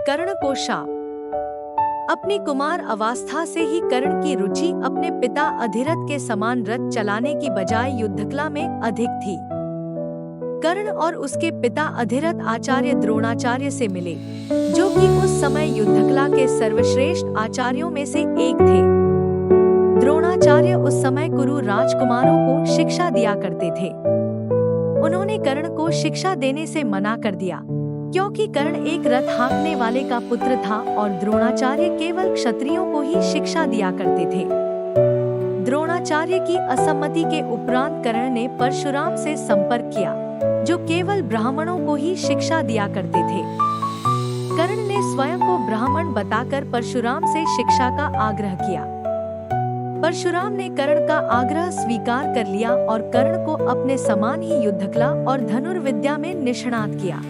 कर्ण को शाप। अपनी कुमार अवस्था से ही कर्ण की रुचि अपने पिता अधिरथ के समान रथ चलाने की बजाय युद्धकला में अधिक थी। कर्ण और उसके पिता अधिरथ आचार्य द्रोणाचार्य से मिले, जो कि उस समय युद्धकला के सर्वश्रेष्ठ आचार्यों में से एक थे। द्रोणाचार्य उस समय कुरु राजकुमारों को शिक्षा दिया करते थे। उन्होंने कर्ण को शिक्षा देने से मना कर दिया, क्योंकि कर्ण एक रथ हाँकने वाले का पुत्र था और द्रोणाचार्य केवल क्षत्रियों को ही शिक्षा दिया करते थे। द्रोणाचार्य की असम्मति के उपरांत कर्ण ने परशुराम से संपर्क किया, जो केवल ब्राह्मणों को ही शिक्षा दिया करते थे। कर्ण ने स्वयं को ब्राह्मण बताकर परशुराम से शिक्षा का आग्रह किया। परशुराम ने कर्ण का आग्रह स्वीकार कर लिया और कर्ण को अपने समान ही युद्धकला और धनुर्विद्या में निष्णात किया।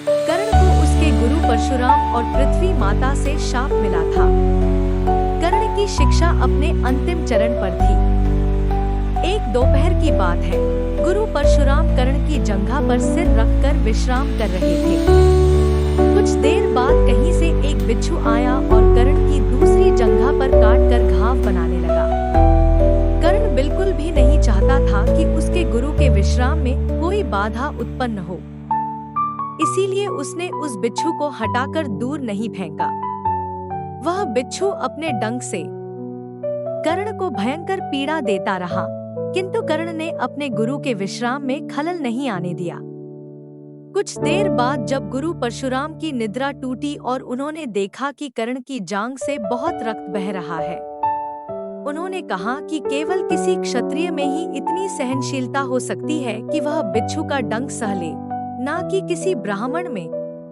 कर्ण को उसके गुरु परशुराम और पृथ्वी माता से शाप मिला था। कर्ण की शिक्षा अपने अंतिम चरण पर थी। एक दोपहर की बात है, गुरु परशुराम कर्ण की जंघा पर सिर रखकर विश्राम कर रहे थे। कुछ देर बाद कहीं से एक बिच्छू आया और कर्ण की दूसरी जंघा पर काटकर घाव बनाने लगा। कर्ण बिल्कुल भी नहीं चाहता था कि उसके गुरु के विश्राम में कोई बाधा उत्पन्न हो, इसीलिए उसने उस बिच्छू को हटाकर दूर नहीं फेंका। वह बिच्छू अपने डंक से कर्ण को भयंकर पीड़ा देता रहा, किंतु कर्ण ने अपने गुरु के विश्राम में खलल नहीं आने दिया। कुछ देर बाद जब गुरु परशुराम की निद्रा टूटी और उन्होंने देखा कि कर्ण की जांघ से बहुत रक्त बह रहा है, उन्होंने कहा कि केवल किसी क्षत्रिय में ही इतनी सहनशीलता हो सकती है कि वह बिच्छू का डंक सह ले, ना कि किसी ब्राह्मण में।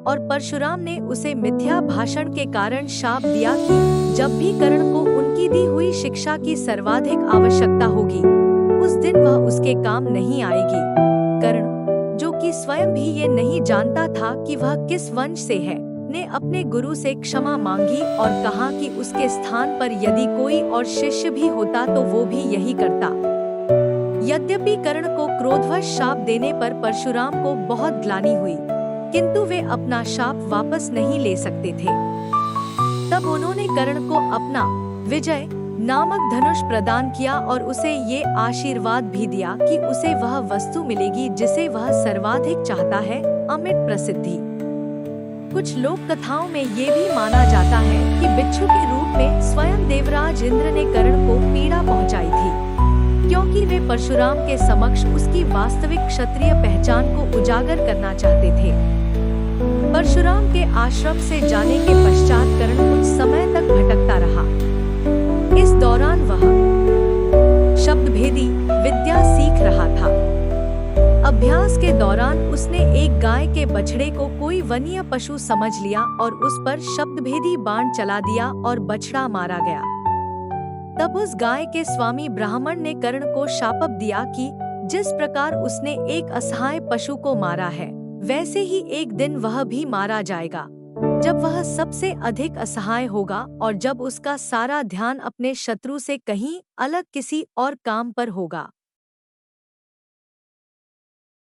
और परशुराम ने उसे मिथ्या भाषण के कारण शाप दिया कि जब भी कर्ण को उनकी दी हुई शिक्षा की सर्वाधिक आवश्यकता होगी, उस दिन वह उसके काम नहीं आएगी। कर्ण, जो कि स्वयं भी ये नहीं जानता था कि वह किस वंश से है, ने अपने गुरु से क्षमा मांगी और कहा कि उसके स्थान पर यदि कोई और शिष्य भी होता तो वो भी यही करता। यद्यपि कर्ण को क्रोधवश शाप देने पर परशुराम को बहुत ग्लानि हुई, किंतु वे अपना शाप वापस नहीं ले सकते थे। तब उन्होंने कर्ण को अपना विजय नामक धनुष प्रदान किया और उसे ये आशीर्वाद भी दिया कि उसे वह वस्तु मिलेगी जिसे वह सर्वाधिक चाहता है, अमिट प्रसिद्धि। कुछ लोक कथाओं में ये भी माना जाता है कि बिच्छू के रूप में स्वयं देवराज इंद्र ने कर्ण को पीड़ा पहुंचाई थी, क्योंकि वे परशुराम के समक्ष उसकी वास्तविक क्षत्रिय पहचान को उजागर करना चाहते थे। परशुराम के आश्रम से जाने के पश्चात कर्ण कुछ समय तक भटकता रहा। इस दौरान वह शब्दभेदी विद्या सीख रहा था। अभ्यास के दौरान उसने एक गाय के बछड़े को कोई वन्य पशु समझ लिया और उस पर शब्दभेदी बाण चला दिया और बछड़ा मारा गया। तब उस गाय के स्वामी ब्राह्मण ने कर्ण को शाप दिया कि जिस प्रकार उसने एक असहाय पशु को मारा है, वैसे ही एक दिन वह भी मारा जाएगा, जब वह सबसे अधिक असहाय होगा और जब उसका सारा ध्यान अपने शत्रु से कहीं अलग किसी और काम पर होगा।